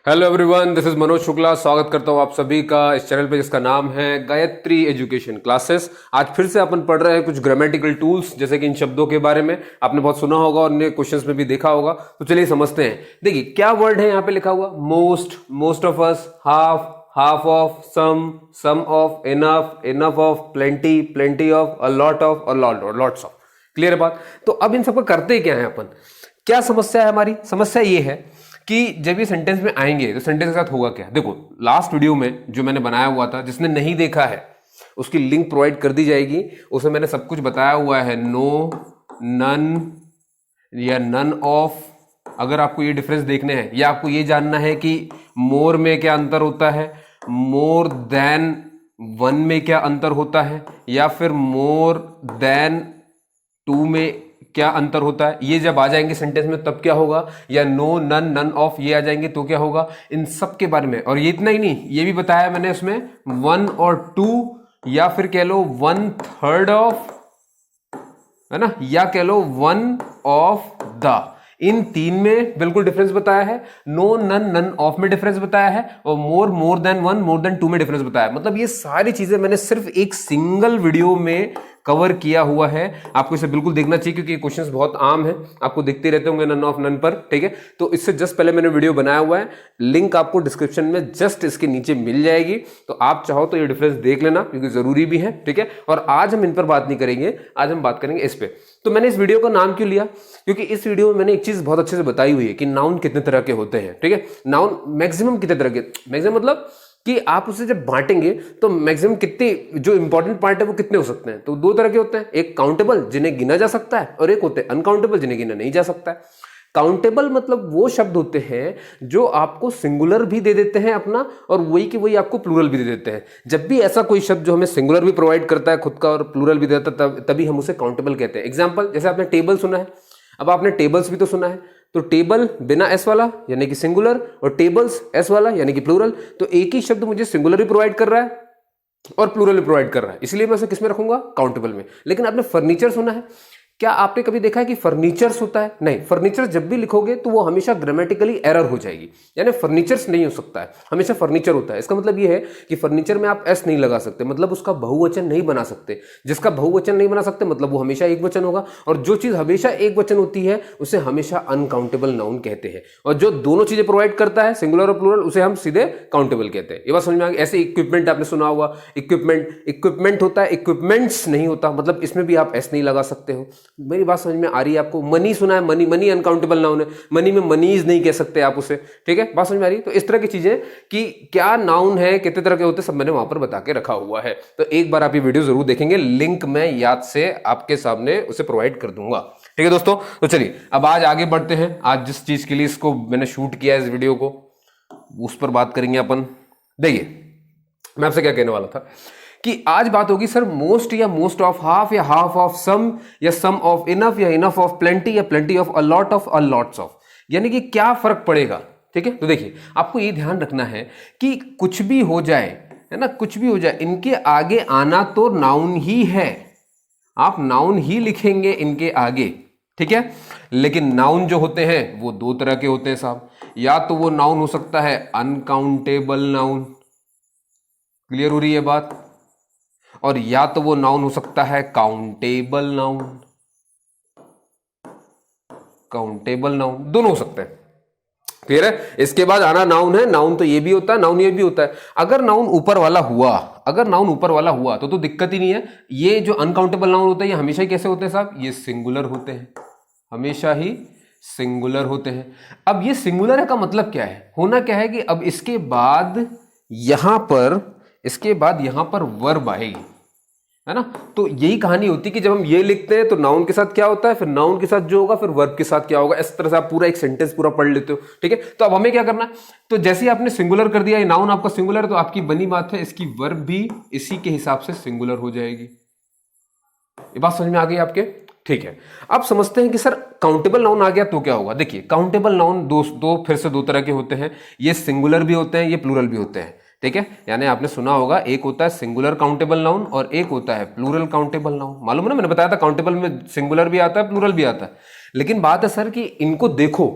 Hello everyone, this is Manoj Shukla. स्वागत करता हूँ आप सभी का इस चैनल पे जिसका नाम है गायत्री एजुकेशन क्लासेस। आज फिर से अपन पढ़ रहे हैं कुछ ग्रामेटिकल टूल्स, जैसे कि इन शब्दों के बारे में आपने बहुत सुना होगा और ने क्वेश्चंस में भी देखा होगा। तो चलिए समझते हैं। देखिए क्या वर्ड है यहाँ पे लिखा हुआ, most, most of us, half, half of, some of, enough, enough of, plenty, plenty of, a lot of और लॉट्स ऑफ। क्लियर है बात। तो अब इन सबको करते क्या है अपन, क्या समस्या है हमारी? समस्या ये है कि जब ये सेंटेंस में आएंगे तो सेंटेंस के साथ होगा क्या। देखो लास्ट वीडियो में जो मैंने बनाया हुआ था, जिसने नहीं देखा है उसकी लिंक प्रोवाइड कर दी जाएगी। उसमें मैंने सब कुछ बताया हुआ है, नो, नन या नन ऑफ। अगर आपको ये डिफरेंस देखने हैं या आपको ये जानना है कि मोर में क्या अंतर होता है, मोर देन वन में क्या अंतर होता है, या फिर मोर देन टू में क्या अंतर होता है, ये जब आ जाएंगे सेंटेंस में तब क्या होगा, या नो, नन, नन ऑफ ये आ जाएंगे तो क्या होगा, इन सब के बारे में। और ये इतना ही नहीं, ये भी बताया मैंने उसमें वन और टू, या फिर कह लो वन थर्ड ऑफ, है ना, या कह लो वन ऑफ द, इन तीन में बिल्कुल डिफरेंस बताया है। नो, नन, नन ऑफ में डिफरेंस बताया है, और more, more than one, more than two में डिफरेंस बताया है। मतलब ये सारी चीजें मैंने सिर्फ एक सिंगल वीडियो में कवर किया हुआ है। आपको इसे बिल्कुल देखना चाहिए क्योंकि ये क्वेश्चंस बहुत आम है, आपको दिखते रहते होंगे नन ऑफ, नन पर, ठीक है। तो इससे जस्ट पहले मैंने वीडियो बनाया हुआ है, लिंक आपको डिस्क्रिप्शन में जस्ट इसके नीचे मिल जाएगी। तो आप चाहो तो ये डिफरेंस देख लेना क्योंकि जरूरी भी है, ठीक है। और आज हम इन पर बात नहीं करेंगे, आज हम बात करेंगे इस पे। तो मैंने इस वीडियो का नाम क्यों लिया, क्योंकि इस वीडियो में मैंने एक चीज बहुत अच्छे से बताई हुई है कि नाउन कितने तरह के होते हैं, ठीक है। नाउन मैक्सिमम कितने तरह के, मैक्सिमम मतलब कि आप उसे जब बांटेंगे तो मैक्सिमम कितने जो इंपॉर्टेंट पार्ट है वो कितने हो सकते हैं। तो दो तरह के होते हैं, एक काउंटेबल जिन्हें गिना जा सकता है, और एक होते हैं अनकाउंटेबल जिन्हें गिना नहीं जा सकता है। काउंटेबल मतलब वो शब्द होते हैं जो आपको सिंगुलर भी दे देते हैं अपना, और वही कि वही आपको प्लूरल भी दे देते हैं। जब भी ऐसा कोई शब्द जो हमें सिंगुलर भी प्रोवाइड करता है खुद का और प्लूरल भी देता है, तभी हम उसे काउंटेबल कहते हैं। एग्जाम्पल, जैसे आपने टेबल सुना है, अब आपने टेबल्स भी तो सुना है। तो टेबल बिना एस वाला यानी कि सिंगुलर, और टेबल्स एस वाला यानी कि प्लूरल। तो एक ही शब्द मुझे सिंगुलर भी प्रोवाइड कर रहा है और प्लूरल भी प्रोवाइड कर रहा है, इसलिए मैं उसे किस में रखूंगा, काउंटेबल में। लेकिन आपने फर्नीचर सुना है, क्या आपने कभी देखा है कि फर्नीचर्स होता है? नहीं, फर्नीचर जब भी लिखोगे तो वो हमेशा ग्रामेटिकली एरर हो जाएगी, यानी फर्नीचर्स नहीं हो सकता है, हमेशा फर्नीचर होता है। इसका मतलब ये है कि फर्नीचर में आप एस नहीं लगा सकते, मतलब उसका बहुवचन नहीं बना सकते। जिसका बहुवचन नहीं बना सकते मतलब वो हमेशा एक वचन होगा, और जो चीज हमेशा एक वचन होती है उसे हमेशा अनकाउंटेबल नाउन कहते हैं। और जो दोनों चीजें प्रोवाइड करता है, सिंगुलर और प्लूरल, उसे हम सीधे काउंटेबल कहते हैं। ये बात समझ में आ गई। ऐसे इक्विपमेंट आपने सुना होगा, इक्विपमेंट होता है, इक्विपमेंट्स नहीं होता, मतलब इसमें भी आप एस नहीं लगा सकते हो। मेरी बात समझ में आ रही है आपको? मनी सुना है, मनी, मनी अनकाउंटेबल नाउन है, मनी में मनीज नहीं कह सकते आप उसे, ठीक है। बात समझ में आ रही है? तो इस तरह की चीजें कि क्या नाउन है, कितने तरह के होते हैं, सब मैंने वहां पर बता के रखा हुआ है। तो एक बार आप ये वीडियो जरूर देखेंगे, लिंक मैं याद से आपके सामने उसे प्रोवाइड कर दूंगा, ठीक है दोस्तों। तो चलिए अब आज आगे बढ़ते हैं। आज जिस चीज के लिए इसको मैंने शूट किया है, इस वीडियो को, उस पर बात करेंगे अपन। देखिए मैं आपसे क्या कहने वाला था कि आज बात होगी सर मोस्ट या मोस्ट ऑफ, हाफ या हाफ ऑफ, सम या सम ऑफ, इनफ या इनफ ऑफ, प्लेंटी या plenty of, a lot of, a lots of, यानी कि क्या फर्क पड़ेगा, ठीक है। तो देखिए आपको ये ध्यान रखना है कि कुछ भी हो जाए, है ना, कुछ भी हो जाए, इनके आगे आना तो नाउन ही है, आप नाउन ही लिखेंगे इनके आगे, ठीक है। लेकिन नाउन जो होते हैं वो दो तरह के होते हैं साहब, या तो वो नाउन हो सकता है अनकाउंटेबल नाउन, क्लियर हो रही है बात, और या तो वो नाउन हो सकता है काउंटेबल नाउन, काउंटेबल नाउन दोनों हो सकते हैं, क्लियर है। इसके बाद आना नाउन है, नाउन तो ये भी होता है, नाउन ये भी होता है। अगर नाउन ऊपर वाला हुआ, अगर नाउन ऊपर वाला हुआ तो दिक्कत ही नहीं है। ये जो अनकाउंटेबल नाउन होते हैं ये हमेशा ही कैसे होते हैं साहब, ये सिंगुलर होते हैं, हमेशा ही सिंगुलर होते हैं। अब ये सिंगुलर का मतलब क्या है, होना क्या है कि अब इसके बाद यहां पर, इसके बाद यहां पर वर्ब आएगी, है ना। तो यही कहानी होती है कि जब हम ये लिखते हैं तो नाउन के साथ क्या होता है, फिर नाउन के साथ जो होगा फिर वर्ब के साथ क्या होगा। इस तरह से आप पूरा एक सेंटेंस पूरा पढ़ लेते हो, ठीक है। तो अब हमें क्या करना है, तो जैसे ही आपने सिंगुलर कर दिया, ये नाउन आपका सिंगुलर, तो आपकी बनी बात है इसकी वर्ब भी इसी के हिसाब से सिंगुलर हो जाएगी। ये बात समझ में आ गई आपके, ठीक है। अब समझते हैं कि सर काउंटेबल नाउन आ गया तो क्या होगा। देखिए काउंटेबल नाउन दो फिर से दो तरह के होते हैं, ये सिंगुलर भी होते हैं, ये प्लूरल भी होते हैं, ठीक है। यानी आपने सुना होगा एक होता है सिंगुलर काउंटेबल नाउन और एक होता है प्लूरल काउंटेबल नाउन। मालूम है ना, मैंने बताया था काउंटेबल में सिंगुलर भी आता है, प्लूरल भी आता है। लेकिन बात है सर कि इनको देखो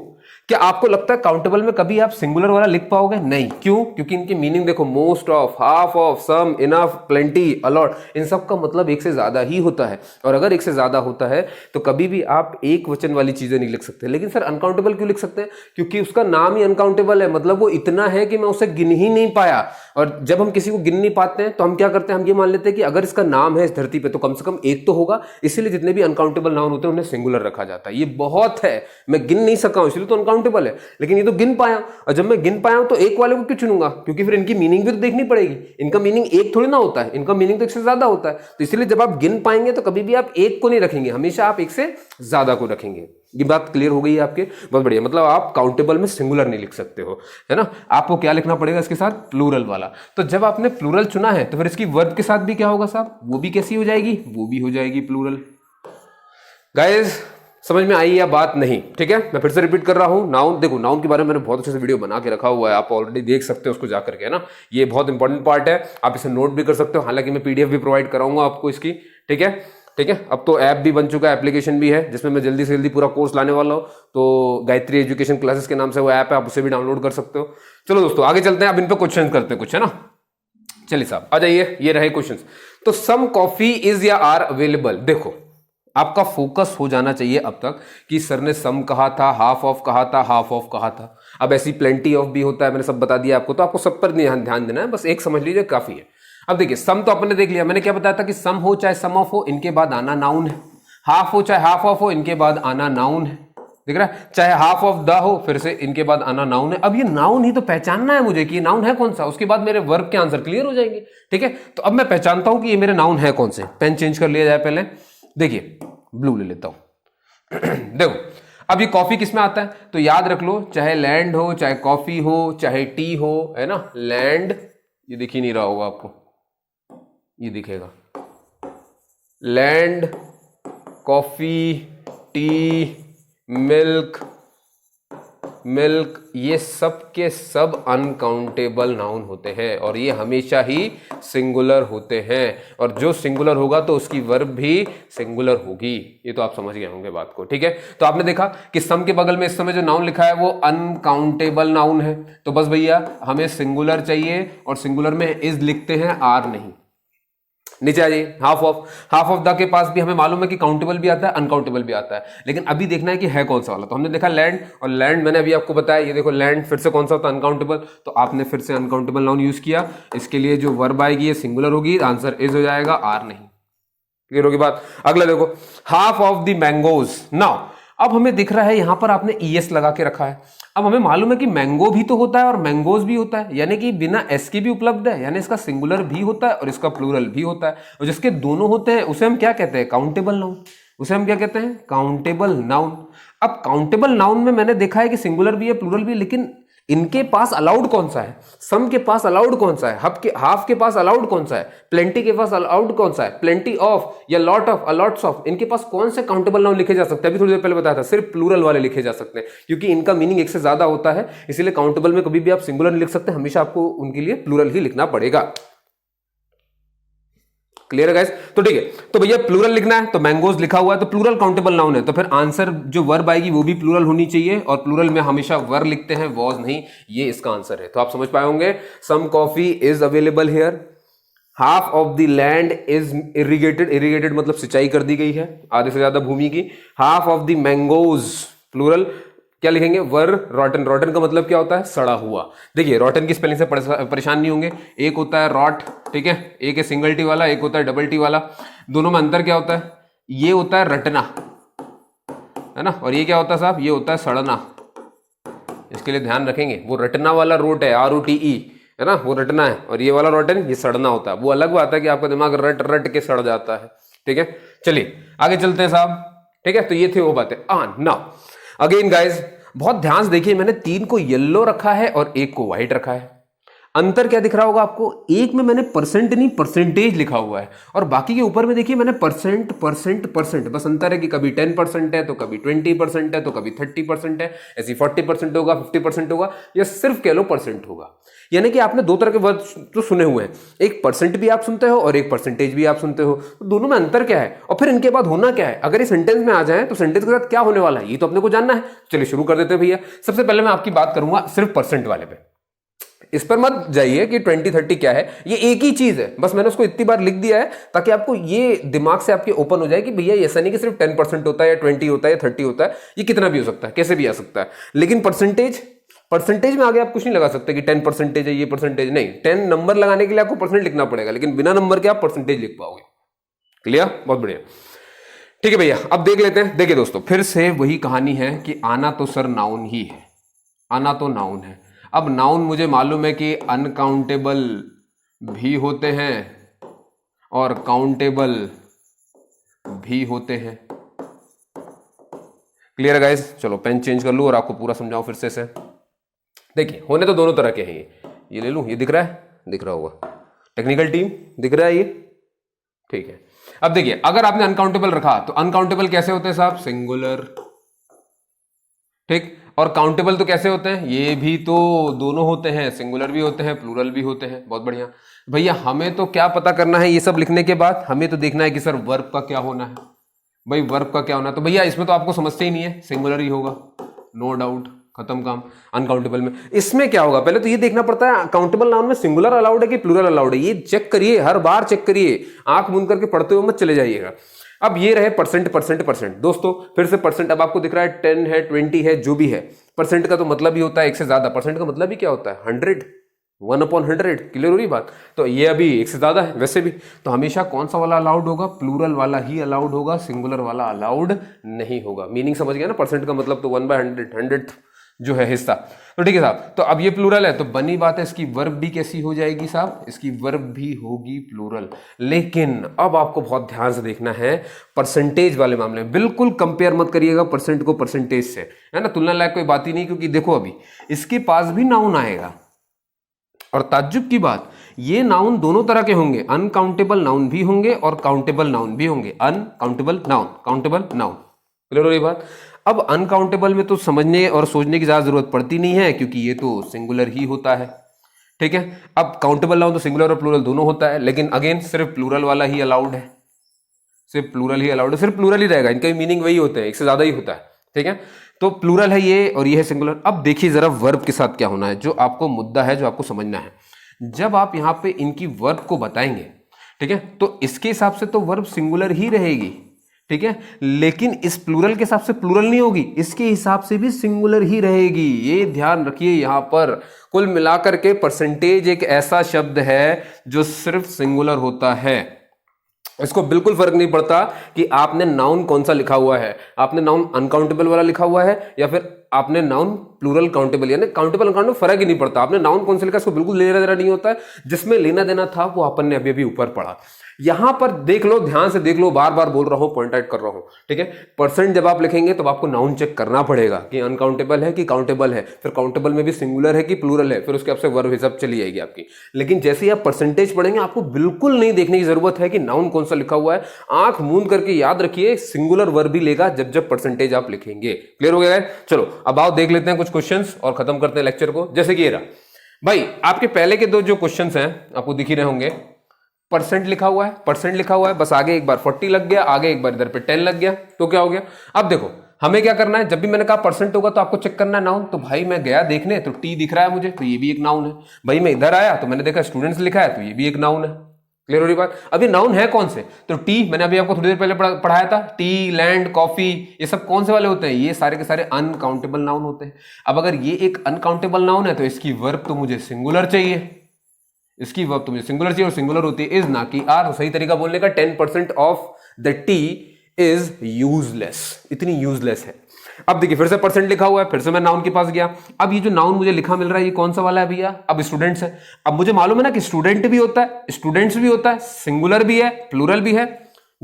क्या आपको लगता है काउंटेबल में कभी आप सिंगुलर वाला लिख पाओगे? नहीं। क्यों? क्योंकि इनकी मीनिंग देखो, most of, half of, some, enough, plenty, a lot, इन सब का मतलब एक से ज्यादा ही होता है। और अगर एक से ज्यादा होता है तो कभी भी आप एक वचन वाली चीजें नहीं लिख सकते। लेकिन सर अनकाउंटेबल क्यों लिख सकते हैं? क्योंकि उसका नाम ही अनकाउंटेबल है, मतलब वो इतना है कि मैं उसे गिन ही नहीं पाया। और जब हम किसी को गिन नहीं पाते हैं तो हम क्या करते हैं, हम ये मान लेते हैं कि अगर इसका नाम है इस धरती पे तो कम से कम एक तो होगा, इसीलिए जितने भी अनकाउंटेबल नाउन होते हैं उन्हें सिंगुलर रखा जाता है। ये बहुत है, मैं गिन नहीं सका हूं इसलिए तो अनकाउंटेबल है, लेकिन ये तो गिन पाया। और जब मैं गिन पाया हूं तो एक वाले को क्यों चुनूंगा? क्योंकि फिर इनकी मीनिंग भी तो देखनी पड़ेगी। इनका मीनिंग एक थोड़ी ना होता है, इनका मीनिंग तो एक से ज्यादा होता है। तो इसलिए जब आप गिन पाएंगे तो कभी भी आप एक को नहीं रखेंगे, हमेशा आप एक से ज्यादा को रखेंगे। ये बात क्लियर हो गई है आपके? बहुत बढ़िया। मतलब आप काउंटेबल में सिंगुलर नहीं लिख सकते हो, है ना। आपको क्या लिखना पड़ेगा इसके साथ? प्लूरल वाला। तो जब आपने प्लूरल चुना है तो फिर इसकी वर्ब के साथ भी क्या होगा साहब? वो भी कैसी हो जाएगी? वो भी हो जाएगी प्लूरल। गाइस समझ में आई या बात? नहीं? ठीक है, मैं फिर से रिपीट कर रहा हूं। नाउन देखो, नाउन के बारे में मैंने बहुत अच्छे से वीडियो बना के रखा हुआ है, आप ऑलरेडी देख सकते हो उसको जाकर के, है ना। ये बहुत इंपॉर्टेंट पार्ट है, आप इसे नोट भी कर सकते हो। हालांकि मैं पीडीएफ भी प्रोवाइड कराऊंगा आपको इसकी, ठीक है। ठीक है, अब तो ऐप भी बन चुका है, एप्लीकेशन भी है, जिसमें मैं जल्दी से जल्दी पूरा कोर्स लाने वाला हूं। तो गायत्री एजुकेशन क्लासेस के नाम से वो ऐप है, आप उसे भी डाउनलोड कर सकते हो। चलो दोस्तों आगे चलते हैं, अब इन पे क्वेश्चन करते हैं कुछ, है ना। चलिए साहब आ जाइए, ये रहे क्वेश्चन। तो सम कॉफी इज या आर अवेलेबल। देखो आपका फोकस हो जाना चाहिए अब तक कि सर ने सम कहा था, हाफ ऑफ कहा था, हाफ ऑफ कहा था। अब ऐसी प्लेंटी ऑफ भी होता है, मैंने सब बता दिया आपको, तो आपको सब पर ध्यान देना है, बस एक समझ लीजिए काफी है। अब देखिए सम तो आपने देख लिया, मैंने क्या बताया था कि सम हो चाहे सम ऑफ हो, इनके बाद आना नाउन है। हाफ हो चाहे हाफ ऑफ हो, इनके बाद आना नाउन है। दिख रहा है? चाहे हाफ ऑफ द हो, फिर से इनके बाद आना नाउन है। अब ये नाउन ही तो पहचानना है मुझे कि ये नाउन है कौन सा, उसके बाद मेरे वर्ब के आंसर क्लियर हो जाएंगे। ठीक है, तो अब मैं पहचानता हूं कि ये मेरे नाउन है कौन से। पेन चेंज कर लिया जाए पहले, देखिए ब्लू ले लेता हूं। देखो अब ये कॉफी किस में आता है, तो याद रख लो, चाहे लैंड हो, चाहे कॉफी हो, चाहे टी हो, है ना। लैंड, ये दिख ही नहीं रहा होगा आपको, ये दिखेगा। Land, coffee, T, milk, milk, ये सब के सब अनकाउंटेबल नाउन होते हैं और ये हमेशा ही सिंगुलर होते हैं। और जो सिंगुलर होगा तो उसकी वर्ब भी सिंगुलर होगी। ये तो आप समझ गए होंगे बात को, ठीक है। तो आपने देखा कि सम के बगल में इस समय जो नाउन लिखा है वो अनकाउंटेबल नाउन है। तो बस भैया हमें सिंगुलर चाहिए और सिंगुलर में इज लिखते हैं, आर नहीं। नीचे आ जाइए, हाफ ऑफ द के पास भी हमें मालूम है कि काउंटेबल भी आता है, अनकाउंटेबल भी आता है, लेकिन अभी देखना है कि है कौन सा वाला। तो हमने देखा लैंड, और लैंड मैंने अभी आपको बताया, ये देखो लैंड फिर से कौन सा होता है? अनकाउंटेबल। तो आपने फिर से अनकाउंटेबल नाउन यूज किया, इसके लिए जो वर्ब आएगी ये सिंगुलर होगी, आंसर इज हो जाएगा, आर नहीं। क्लियर होगी बात? अगला देखो, half of the mangoes. Now अब हमें दिख रहा है यहां पर आपने ईएस लगा के रखा है। अब हमें मालूम है कि मैंगो भी तो होता है और मैंगोज भी होता है, यानी कि बिना एस के भी उपलब्ध है, यानी इसका सिंगुलर भी होता है और इसका प्लूरल भी होता है। और जिसके दोनों होते हैं उसे हम क्या कहते हैं? Countable noun. उसे हम क्या कहते हैं? Countable noun. अब काउंटेबल नाउन में मैंने देखा है कि सिंगुलर भी है, प्लूरल भी, लेकिन इनके पास अलाउड कौन सा है? सम के पास अलाउड कौन सा है? हाफ के पास अलाउड कौन सा है? प्लेंटी के पास अलाउड कौन सा है? प्लेंटी ऑफ या लॉट ऑफ, अलॉट्स ऑफ, इनके पास कौन से काउंटेबल नाउन लिखे जा सकते हैं? अभी थोड़ी देर पहले बताया था, सिर्फ प्लूरल वाले लिखे जा सकते हैं, क्योंकि इनका मीनिंग एक से ज्यादा होता है। इसीलिए काउंटेबल में कभी भी आप सिंगुलर नहीं लिख सकते, हमेशा आपको उनके लिए प्लूरल ही लिखना पड़ेगा। क्लियर है गाइस? तो ठीक है, तो भैया प्लूरल लिखना है, तो मैंगोज लिखा हुआ है तो प्लूरल काउंटेबल नाउन है, तो फिर आंसर जो वर्ब आएगी वो भी प्लूरल होनी चाहिए, और प्लूरल में हमेशा वर्ब लिखते हैं, वॉज नहीं। ये इसका आंसर है। तो आप समझ पाए होंगे, some coffee is available here, half of the land is irrigated, irrigated मतलब सिंचाई कर दी गई है आधे से ज्यादा भूमि की। Half of the mangoes, plural क्या लिखेंगे? वर रॉटन। रॉटन का मतलब क्या होता है? सड़ा हुआ। देखिए रॉटन की स्पेलिंग से परेशान नहीं होंगे, एक होता है रॉट, ठीक है, एक है सिंगल टी वाला, एक होता है डबल टी वाला। दोनों में अंतर क्या होता है? ये होता है रटना, है ना, और ये क्या होता है साहब? ये होता है सड़ना। इसके लिए ध्यान रखेंगे, वो रटना वाला रोट है, ROTE, है ना, वो रटना है, और ये वाला रॉटन ये सड़ना होता है। वो अलग बात है कि आपका दिमाग रट रट के सड़ जाता है, ठीक है। चलिए आगे चलते हैं साहब, ठीक है। तो ये थे वो बातें। नाउ अगेन गाइज बहुत ध्यान से देखिए, मैंने 3 को येलो रखा है और 1 को व्हाइट रखा है। अंतर क्या दिख रहा होगा आपको, एक में मैंने परसेंट नहीं परसेंटेज लिखा हुआ है और बाकी के ऊपर में देखिए मैंने परसेंट परसेंट परसेंट, बस अंतर है कि कभी 10% है तो कभी 20% है तो कभी 30% है, ऐसी 40% होगा, 50% होगा, या सिर्फ कह लो परसेंट होगा। यानी कि आपने दो तरह के वर्ड तो सुने हुए हैं, एक परसेंट भी आप सुनते हो और एक परसेंटेज भी आप सुनते हो, तो दोनों में अंतर क्या है और फिर इनके बाद होना क्या है, अगर ये सेंटेंस में आ जाए तो सेंटेंस के साथ क्या होने वाला है ये तो अपने को जानना है। चलिए शुरू कर देते हैं भैया। सबसे पहले मैं आपकी बात करूंगा सिर्फ परसेंट वाले पे, इस पर मत जाइए कि 20-30 क्या है, ये एक ही चीज है, बस मैंने उसको इतनी बार लिख दिया है ताकि आपको ये दिमाग से आपके ओपन हो जाए कि भैया ऐसा नहीं कि सिर्फ 10% होता है या 20 होता है या 30 होता है, ये कितना भी हो सकता है, कैसे भी आ सकता है। लेकिन परसेंटेज में आगे आप कुछ नहीं लगा सकते कि 10% है ये परसेंटेज नहीं, 10 नंबर लगाने के लिए आपको परसेंट लिखना पड़ेगा, लेकिन बिना नंबर के आप परसेंटेज लिख पाओगे। क्लियर, बहुत बढ़िया। ठीक है भैया, अब देख लेते हैं। देखिए दोस्तों, फिर से वही कहानी है कि आना तो सर नाउन ही है, आना तो नाउन है। अब नाउन मुझे मालूम है कि अनकाउंटेबल भी होते हैं और काउंटेबल भी होते हैं। क्लियर है गाइस? चलो पेन चेंज कर लूं और आपको पूरा समझाऊं फिर से। देखिए, होने तो दोनों तरह के हैं, ये ले लूं, ये दिख रहा है, दिख रहा होगा, टेक्निकल टीम दिख रहा है ये, ठीक है। अब देखिए, अगर आपने अनकाउंटेबल रखा तो अनकाउंटेबल कैसे होते हैं साहब, सिंगुलर, ठीक। और काउंटेबल तो कैसे होते हैं, ये भी तो दोनों होते हैं, सिंगुलर भी होते हैं प्लूरल भी होते हैं। बहुत बढ़िया भैया, हमें तो क्या पता करना है ये सब लिखने के बाद, हमें तो देखना है कि सर वर्ब का क्या होना है। भाई वर्ब का क्या होना है, तो भैया इसमें तो आपको समझते ही नहीं है, सिंगुलर ही होगा, नो डाउट, खत्म काम। अनकाउंटेबल में इसमें क्या होगा, पहले तो ये देखना पड़ता है काउंटेबल नाउन में सिंगुलर अलाउड है कि प्लूरल अलाउड है, ये चेक करिए, हर बार चेक करिए, आंख मूंद करके पढ़ते हुए मत चले जाइएगा। अब ये रहे परसेंट परसेंट परसेंट। दोस्तों फिर से परसेंट, अब आपको दिख रहा है 10 है 20 है जो भी है, परसेंट का तो मतलब ही होता है एक से ज्यादा, परसेंट का मतलब ही क्या होता है 100, 1/100। क्लियर हो रही बात? तो ये अभी एक से ज्यादा है वैसे भी, तो हमेशा कौन सा वाला अलाउड होगा, प्लूरल वाला ही अलाउड होगा, सिंगुलर वाला अलाउड नहीं होगा। मीनिंग समझ गया ना, परसेंट का मतलब तो 1/100, 100th जो है हिस्सा। तो ठीक है साहब, तो अब ये प्लूरल है तो बनी बात है इसकी वर्ब भी कैसी हो जाएगी साहब, इसकी वर्ब भी होगी प्लूरल। लेकिन अब आपको बहुत ध्यान से देखना है परसेंटेज वाले मामले में, बिल्कुल कंपेयर मत करिएगा परसेंट को परसेंटेज से, है ना, तुलना लायक कोई बात ही नहीं, क्योंकि देखो अभी इसके पास भी नाउन आएगा और ताज्जुब की बात, ये नाउन दोनों तरह के होंगे, अनकाउंटेबल नाउन भी होंगे और काउंटेबल नाउन भी होंगे, uncountable noun, countable noun. Clear हो रही बात? अब अनकाउंटेबल में तो समझने और सोचने की ज्यादा जरूरत पड़ती नहीं है, क्योंकि ये तो सिंगुलर ही होता है, ठीक है। अब काउंटेबल नाउन तो सिंगुलर और प्लूरल दोनों होता है, लेकिन अगेन सिर्फ प्लूरल वाला ही अलाउड है, सिर्फ प्लूरल ही अलाउड है, सिर्फ प्लूरल ही रहेगा, इनका मीनिंग वही होता है, एक से ज्यादा ही होता है, ठीक है। तो प्लूरल है ये और ये है सिंगुलर। अब देखिए जरा वर्ब के साथ क्या होना है, जो आपको मुद्दा है, जो आपको समझना है। जब आप यहां पे इनकी वर्ब को बताएंगे, ठीक है, तो इसके हिसाब से तो वर्ब सिंगुलर ही रहेगी, ठीक है, लेकिन इस प्लूरल के हिसाब से प्लूरल नहीं होगी, इसके हिसाब से भी सिंगुलर ही रहेगी, ये ध्यान रखिए। यहां पर कुल मिलाकर के परसेंटेज एक ऐसा शब्द है जो सिर्फ सिंगुलर होता है, इसको बिल्कुल फर्क नहीं पड़ता कि आपने नाउन कौन सा लिखा हुआ है, आपने नाउन अनकाउंटेबल वाला लिखा हुआ है या फिर आपने नाउन प्लूरल काउंटेबल, यानी काउंटेबल अनकाउंटेबल फर्क ही नहीं पड़ता, आपने नाउन कौन सा लिखा इसको बिल्कुल लेना देना नहीं होता है, जिसमें लेना देना था वो अपन ने अभी अभी ऊपर पढ़ा। यहां पर देख लो, ध्यान से देख लो, बार बार बोल रहा हूं, पॉइंट आउट कर रहा हूं, ठीक है। परसेंट जब आप लिखेंगे तो आपको नाउन चेक करना पड़ेगा कि अनकाउंटेबल है कि काउंटेबल है, फिर काउंटेबल में भी सिंगुलर है कि प्लूरल है, फिर उसके आपसे वर्ब हिसाब चली जाएगी आपकी। लेकिन जैसे ही आप परसेंटेज पढ़ेंगे आपको बिल्कुल नहीं देखने की जरूरत है कि नाउन कौन सा लिखा हुआ है, आंख मूंद करके याद रखिए सिंगुलर वर्ब ही लेगा जब जब परसेंटेज आप लिखेंगे। क्लियर हो गया है? चलो अब आओ देख लेते हैं कुछ क्वेश्चंस और खत्म करते हैं लेक्चर को। जैसे कि ये रहा भाई, आपके पहले के दो जो क्वेश्चंस हैं आपको दिख ही रहे होंगे, परसेंट लिखा हुआ है, परसेंट लिखा हुआ है, बस आगे एक बार 40 लग गया, आगे एक बार इधर पे 10 लग गया, तो क्या हो गया। अब देखो हमें क्या करना है, जब भी मैंने कहा परसेंट होगा तो आपको चेक करना है नाउन, तो भाई मैं गया देखने तो टी दिख रहा है मुझे, तो ये भी एक नाउन है। भाई मैं इधर आया तो मैंने देखा स्टूडेंट्स लिखा है, तो ये भी एक नाउन है। क्लियर हो रही बात? अभी नाउन है कौन से, तो टी मैंने अभी आपको थोड़ी देर पहले पढ़ाया था, टी, लैंड, कॉफी, ये सब कौन से वाले होते हैं, ये सारे के सारे अनकाउंटेबल नाउन होते हैं। अब अगर ये एक अनकाउंटेबल नाउन है तो इसकी वर्ब तो मुझे सिंगुलर चाहिए, इसकी वर्ब तो मुझे सिंगुलर चाहिए, और सिंगुलर होती है इज ना कि आर। तो सही तरीका बोलने का 10% of the tea is useless, इतनी यूजलेस है। अब देखिए फिर से परसेंट लिखा हुआ है, फिर से मैं नाउन के पास गया। अब ये जो नाउन मुझे लिखा मिल रहा है ये कौन सा वाला है भैया, अब स्टूडेंट्स है। अब मुझे मालूम है ना कि स्टूडेंट भी होता है, स्टूडेंट्स भी होता है, सिंगुलर भी है, प्लूरल भी है,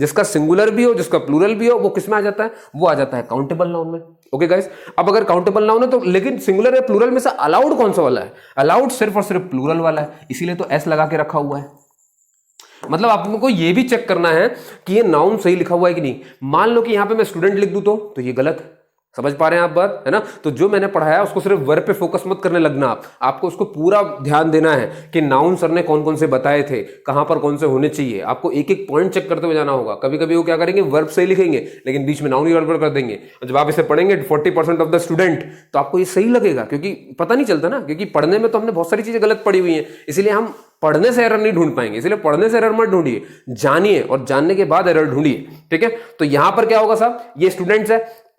जिसका सिंगुलर भी हो, जिसका प्लूरल भी हो, वो किस में आ जाता है? वो आ जाता है काउंटेबल नाउन में। ओके गाइस, अब अगर काउंटेबल नाउन है तो लेकिन सिंगुलर या प्लूरल में से अलाउड कौन सा वाला है? अलाउड सिर्फ और सिर्फ प्लूरल वाला है, इसीलिए तो एस लगा के रखा हुआ है। मतलब आपको ये भी चेक करना है कि ये नाउन सही लिखा हुआ है कि नहीं। मान लो कि यहां पे मैं स्टूडेंट लिख दूं तो ये गलत है। समझ पा रहे हैं आप बात, है ना? तो जो मैंने पढ़ाया उसको सिर्फ वर्ब पे फोकस मत करने लगना, आपको उसको पूरा ध्यान देना है कि नाउन सर ने कौन कौन से बताए थे, कहां पर कौन से होने चाहिए। आपको एक एक पॉइंट चेक करते हुए जाना होगा। कभी कभी वो क्या करेंगे, वर्ब सही लिखेंगे लेकिन बीच में नाउन ही गड़बड़ कर देंगे। जब आप इसे पढ़ेंगे 40% ऑफ द स्टूडेंट, तो आपको ये सही लगेगा, क्योंकि पता नहीं चलता ना, क्योंकि पढ़ने में तो हमने बहुत सारी चीजें गलत पढ़ी हुई हैं, इसलिए हम पढ़ने से एरर नहीं ढूंढ पाएंगे। इसलिए पढ़ने से एरर मत ढूंढिए, जानिए और जानने के बाद एरर ढूंढिए। ठीक है, तो यहां पर क्या होगा साहब, ये स्टूडेंट्स है,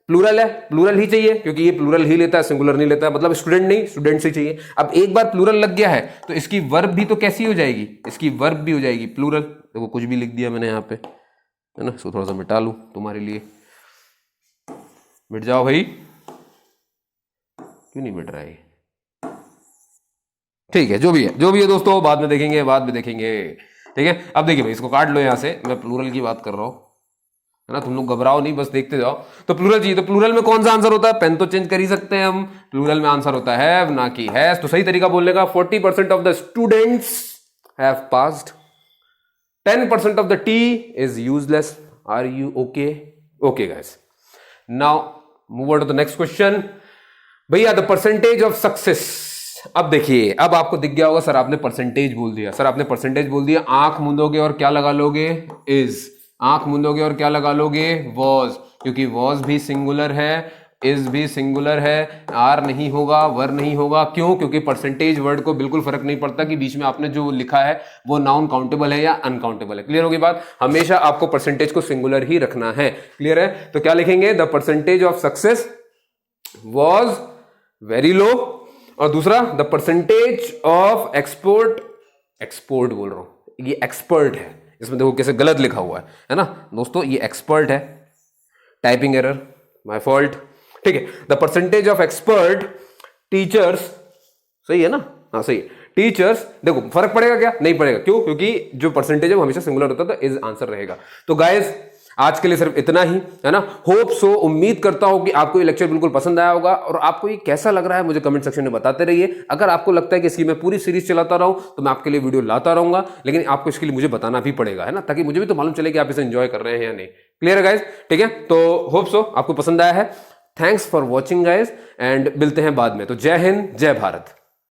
प्लूरल है, प्लूरल ही चाहिए क्योंकि ये प्लूरल ही लेता है, सिंगुलर नहीं लेता है, मतलब स्टूडेंट नहीं, स्टूडेंट्स ही चाहिए। अब एक बार प्लूरल लग गया है तो इसकी वर्ब भी तो कैसी हो जाएगी, इसकी वर्ब भी हो जाएगी प्लूरल। देखो कुछ भी लिख दिया मैंने यहाँ पे, है ना, इसको थोड़ा सा मिटा लूं तुम्हारे लिए। मिट जाओ भाई, क्यों नहीं मिट रहा है? ठीक है, जो भी है दोस्तों, बाद में देखेंगे, बाद में देखेंगे। ठीक है, अब देखिए भाई, इसको काट लो यहां से, मैं प्लूरल की बात कर रहा हूं, है ना, तुम लोग घबराओ नहीं, बस देखते जाओ। तो प्लूरल चाहिए, तो प्लूरल में कौन सा आंसर होता है? पेन तो चेंज कर ही सकते हैं हम, प्लूरल में आंसर होता है हैव, ना कि हैज। तो सही तरीका बोलने का, 40% of the students have passed, 10% of the tea is useless. Are you okay? Okay guys, now move on to the next question. भैया द परसेंटेज ऑफ सक्सेस। अब देखिए, अब आपको दिख गया होगा सर आपने परसेंटेज बोल दिया, सर आपने परसेंटेज बोल दिया, आंख मूंदोगे और क्या लगा लोगे? इज। आंख मूंदोगे और क्या लगा लोगे? वॉज, क्योंकि वॉज भी सिंगुलर है, इज भी सिंगुलर है, आर नहीं होगा, वर नहीं होगा। क्यों? क्योंकि परसेंटेज वर्ड को बिल्कुल फर्क नहीं पड़ता कि बीच में आपने जो लिखा है वो नाउन काउंटेबल है या अनकाउंटेबल है। क्लियर होगी बात? हमेशा आपको परसेंटेज को सिंगुलर ही रखना है। क्लियर है? तो क्या लिखेंगे? The percentage of success was very low, और दूसरा the percentage of export, export बोल रहा हूं, ये एक्सपर्ट है, इसमें देखो कैसे गलत लिखा हुआ है ना दोस्तों, ये एक्सपर्ट है, टाइपिंग एरर, माय फॉल्ट। ठीक है, the percentage of expert teachers, सही है ना? हाँ सही है, टीचर्स। देखो फर्क पड़ेगा क्या? नहीं पड़ेगा। क्यों? क्योंकि जो परसेंटेज है वो हमेशा सिंगुलर होता है, तो इज आंसर रहेगा। तो गाइस आज के लिए सिर्फ इतना ही, है ना। होप सो, उम्मीद करता हूं कि आपको ये लेक्चर बिल्कुल पसंद आया होगा, और आपको ये कैसा लग रहा है मुझे कमेंट सेक्शन में बताते रहिए। अगर आपको लगता है कि इसकी मैं पूरी सीरीज चलाता रहूं तो मैं आपके लिए वीडियो लाता रहूंगा, लेकिन आपको इसके लिए मुझे बताना भी पड़ेगा, है ना, ताकि मुझे भी तो मालूम चले कि आप इसे एंजॉय कर रहे हैं या नहीं। क्लियर है गाइज? ठीक है, तो होप सो आपको पसंद आया है। Thanks for watching guys, and मिलते हैं बाद में। तो जय हिंद, जय भारत।